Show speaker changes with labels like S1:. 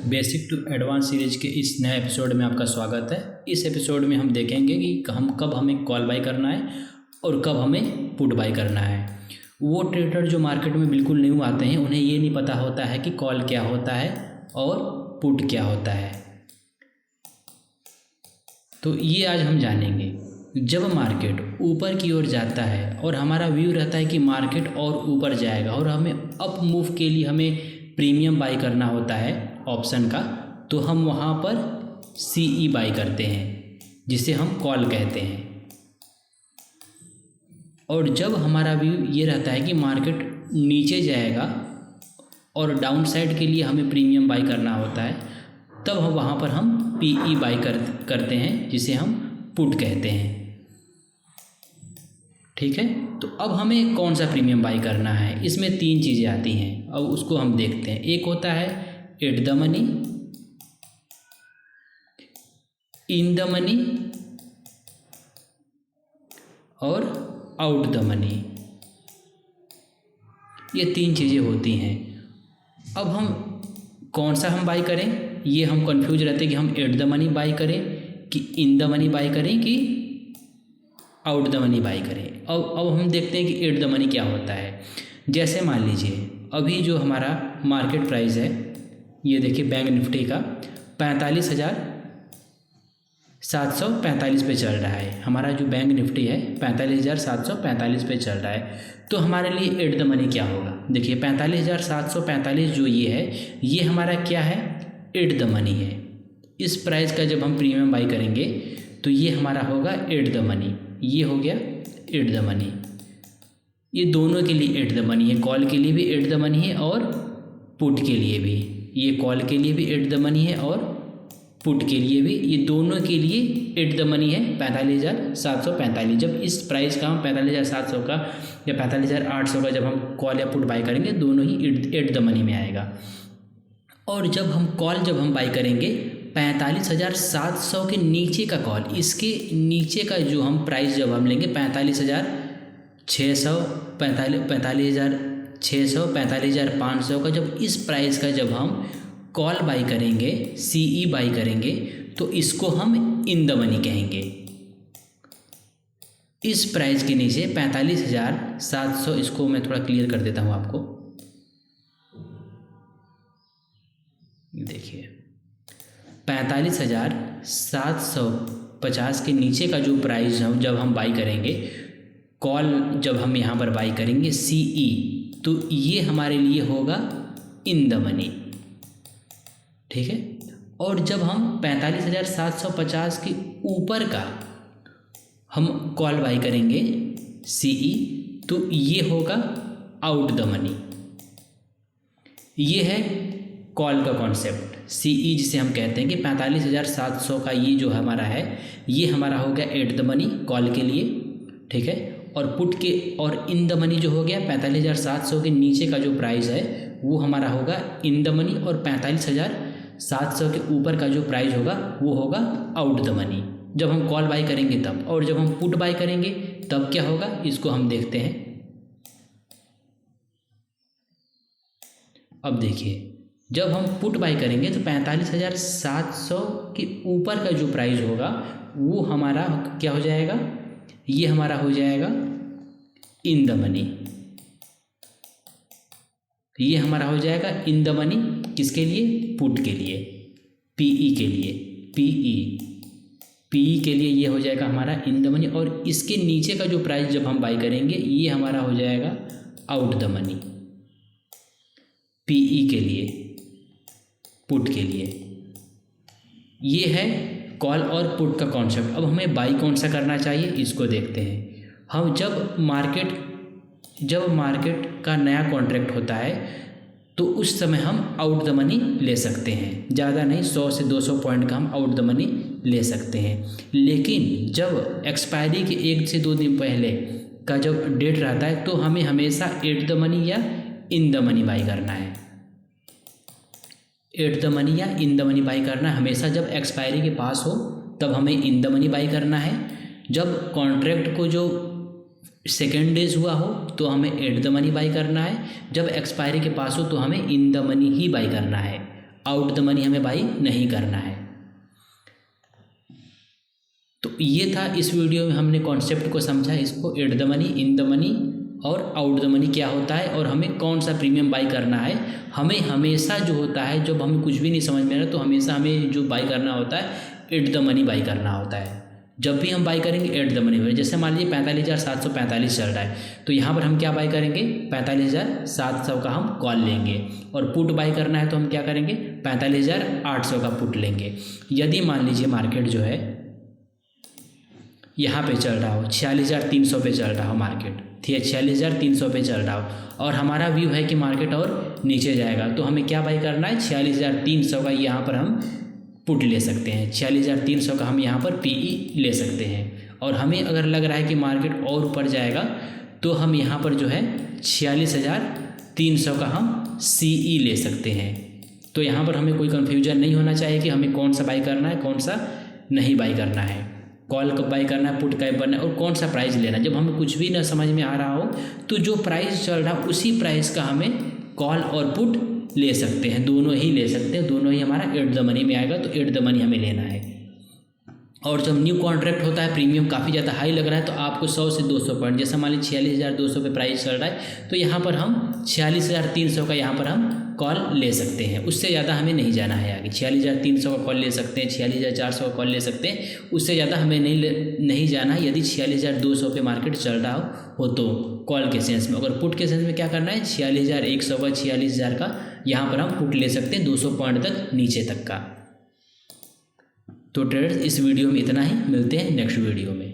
S1: Basic to advance series के इस नए एपिसोड में आपका स्वागत है। इस एपिसोड में हम देखेंगे कि हमें कॉल बाई करना है और कब हमें पुट बाई करना है। वो ट्रेडर जो मार्केट में बिल्कुल न्यू आते हैं उन्हें ये नहीं पता होता है कि कॉल क्या होता है और पुट क्या होता है, तो ये आज हम जानेंगे। जब मार्केट ऊपर की ओर जाता है और हमारा व्यू रहता है कि मार्केट और ऊपर जाएगा और हमें अप मूव के लिए हमें प्रीमियम बाई करना होता है ऑप्शन का, तो हम वहाँ पर CE बाई करते हैं जिसे हम कॉल कहते हैं। और जब हमारा व्यू ये रहता है कि मार्केट नीचे जाएगा और डाउन साइड के लिए हमें प्रीमियम बाई करना होता है, तब हम वहाँ पर हम PE बाई करते हैं जिसे हम पुट कहते हैं। ठीक है, तो अब हमें कौन सा प्रीमियम बाई करना है, इसमें 3 चीज़ें आती हैं। अब उसको हम देखते हैं। एक होता है at the money, in the money और आउट द मनी। ये 3 चीज़ें होती हैं। अब हम कौन सा हम बाई करें, ये हम कंफ्यूज रहते हैं कि हम एट द मनी बाई करें कि इन द मनी बाई करें कि आउट द मनी बाई करें। अब हम देखते हैं कि एट द मनी क्या होता है। जैसे मान लीजिए अभी जो हमारा मार्केट प्राइस है, ये देखिए बैंक निफ्टी का 45,745 पे चल रहा है। हमारा जो बैंक निफ्टी है 45,745 पे चल रहा है। तो हमारे लिए एट द मनी क्या होगा, देखिए 45,745 जो ये है, ये हमारा क्या है, एट द मनी है। इस प्राइस का जब हम प्रीमियम बाई करेंगे तो ये हमारा होगा एट द मनी। ये हो गया एट द मनी। ये दोनों के लिए एट द मनी है, कॉल के लिए भी एट द मनी है और पुट के लिए भी। ये कॉल के लिए भी एट द मनी है और पुट के लिए भी, ये दोनों के लिए एट द मनी है 45,745। जब इस प्राइस का हम 45,700 का या 45,800 का जब हम कॉल या पुट बाई करेंगे, दोनों ही एट द मनी में आएगा। और जब हम बाई करेंगे 45,700 के नीचे का कॉल, इसके नीचे का जो हम प्राइस जब हम लेंगे 45,600, 45,600, 45,500 का, जब इस प्राइस का जब हम कॉल बाई करेंगे, CE बाई करेंगे, तो इसको हम इन द मनी कहेंगे। इस प्राइस के नीचे 45,700, इसको मैं थोड़ा क्लियर कर देता हूँ आपको। देखिए 45,750 के नीचे का जो प्राइस जब हम बाई करेंगे, कॉल जब हम यहाँ पर बाई करेंगे CE, तो ये हमारे लिए होगा इन द मनी। ठीक है, और जब हम 45,750 के ऊपर का हम कॉल बाई करेंगे CE, तो ये होगा आउट द मनी। ये है कॉल का कॉन्सेप्ट। CE जिसे हम कहते हैं कि 45,700 का ये जो हमारा है, ये हमारा हो गया एट द मनी कॉल के लिए। ठीक है, और पुट के और इन द मनी जो हो गया 45,700 के नीचे का जो प्राइस है वो हमारा होगा इन द मनी, और 45,700 के ऊपर का जो प्राइस होगा वो होगा आउट द मनी जब हम कॉल बाई करेंगे तब। और जब हम पुट बाई करेंगे तब क्या होगा, इसको हम देखते हैं। अब देखिए जब हम पुट बाई करेंगे तो 45,700 के ऊपर का जो प्राइस होगा वो हमारा क्या हो जाएगा, ये हमारा हो जाएगा इन द मनी। ये हमारा हो जाएगा इन द मनी किसके लिए, पुट के लिए, PE के लिए, PE के लिए ये हो जाएगा हमारा इन द मनी। और इसके नीचे का जो प्राइस जब हम बाई करेंगे ये हमारा हो जाएगा आउट द मनी, PE के लिए, पुट के लिए। ये है कॉल और पुट का कॉन्सेप्ट। अब हमें बाई कौन सा करना चाहिए, इसको देखते हैं। हम जब मार्केट का नया कॉन्ट्रैक्ट होता है तो उस समय हम आउट द मनी ले सकते हैं, ज़्यादा नहीं, 100 से 200 पॉइंट का हम आउट द मनी ले सकते हैं। लेकिन जब एक्सपायरी के 1 से 2 दिन पहले का जब डेट रहता है तो हमें हमेशा एट द मनी या इन द मनी बाई करना है। एट द मनी या इन द मनी बाई करना हमेशा जब एक्सपायरी के पास हो तब हमें इन द मनी बाई करना है। जब कॉन्ट्रैक्ट को जो सेकेंड डेज हुआ हो तो हमें एट द मनी बाई करना है। जब एक्सपायरी के पास हो तो हमें in the money he by करना है। आउट द मनी हमें बाई नहीं करना है। तो ये था इस वीडियो में हमने कॉन्सेप्ट को समझा, इसको at the money, in the money और आउट द मनी क्या होता है और हमें कौन सा प्रीमियम बाई करना है। हमें हमेशा जो होता है, जब हमें कुछ भी नहीं समझ में आ रहा तो हमेशा हमें जो बाई करना होता है एट द मनी बाई करना होता है। जब भी हम बाई करेंगे एट द मनी, जैसे मान लीजिए 45,745 चल रहा है तो यहाँ पर हम क्या बाई करेंगे, 45,700 का हम कॉल लेंगे, और पुट बाई करना है तो हम क्या करेंगे, 45,800 का पुट लेंगे। यदि मान लीजिए मार्केट जो है यहाँ पे चल रहा हो 46,300 पे चल रहा हो मार्केट, ठीक है, 46,300 पे चल रहा हो और हमारा व्यू है कि मार्केट और नीचे जाएगा, तो हमें क्या बाई करना है, 46,300 का यहाँ पर हम पुट ले सकते हैं, 46,300 का हम यहाँ पर पीई ले सकते हैं। और हमें अगर लग रहा है कि मार्केट और ऊपर जाएगा तो हम यहाँ पर जो है 46,300 का हम सीई ले सकते हैं। तो यहाँ पर हमें कोई कन्फ्यूजन नहीं होना चाहिए कि हमें कौन सा बाई करना है, कौन सा नहीं बाई करना है, कॉल कब बाई करना है, पुट कब करना है और कौन सा प्राइस लेना है। जब हमें कुछ भी ना समझ में आ रहा हो तो जो प्राइस चल रहा है उसी प्राइस का हमें कॉल और पुट ले सकते हैं, दोनों ही ले सकते हैं, दोनों ही हमारा एट द मनी में आएगा, तो एट द मनी हमें लेना है। और जब न्यू कॉन्ट्रैक्ट होता है, प्रीमियम काफ़ी ज़्यादा हाई लग रहा है तो आपको 100 से 200 पॉइंट, जैसे मान लीजिए 46,200 पे प्राइस चल रहा है तो यहाँ पर हम 46,300 का यहाँ पर हम कॉल ले सकते हैं, उससे ज़्यादा हमें नहीं जाना है आगे। 46,300 का कॉल ले सकते हैं, 46,400 का कॉल ले सकते हैं, उससे ज़्यादा हमें नहीं जाना है। यदि 46,200 पे मार्केट चल रहा हो तो कॉल के सेंस में, अगर पुट के सेंस में क्या करना है, 46,100 का, 46,000 का यहाँ पर हम पुट ले सकते हैं 200 पॉइंट तक नीचे तक का। तो ट्रेडर्स इस वीडियो में इतना ही, मिलते हैं नेक्स्ट वीडियो में।